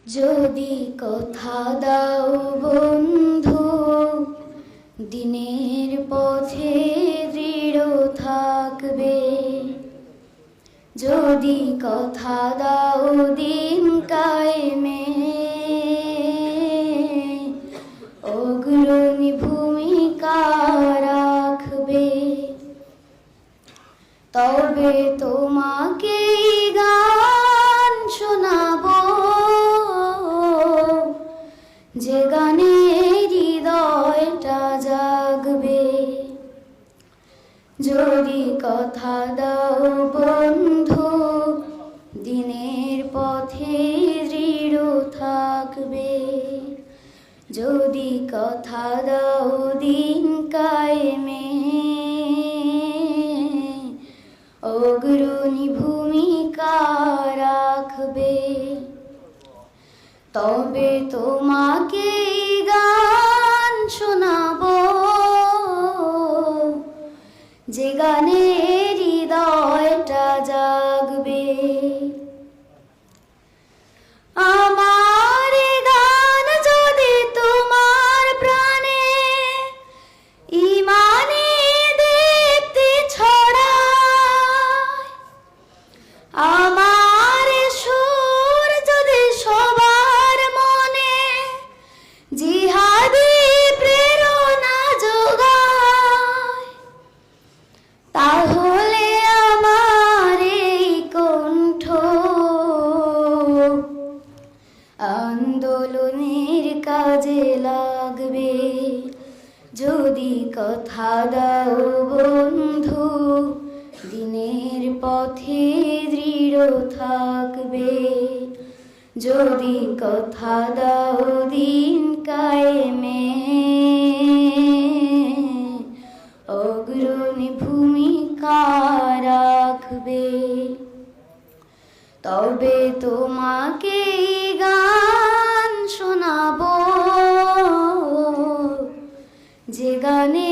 যদি কথা দাও বন্ধু, দিনের পথে দৃঢ় থাকবে। যদি কথা দাও দিন কায়েমে, অগ্রণী ভূমিকা রাখবে। তবে তোমাকে গান শোনাবো, যে গানে হৃদয়টা জাগবে। যদি কথা দাও বন্ধু, দিনের পথে দৃঢ় থাকবে। যদি কথা দাও দিন কায়েমে, অগ্রণী ভূমিকা রাখবে। তবে তোমাকে গান শোনাবো, যে গানে হৃদয়টা জাগবে। আমার গান যদি তোমার প্রাণে ইমানে দীপ্তি ছড়ায়, আমার সুর যদি সবার মনে জিহাদি প্রেরণা যোগায়, তাহলে আমার এই কণ্ঠ আন্দোলনের কাজে লাগবে। যদি কথা দাও বন্ধু, দিনের পথে দৃঢ় থাকবে। যদি কথা দাও দিন কায়েমে, অগ্রণী ভূমিকা রাখবে। তবে তোমাকে গান শোনাবো, যে গানে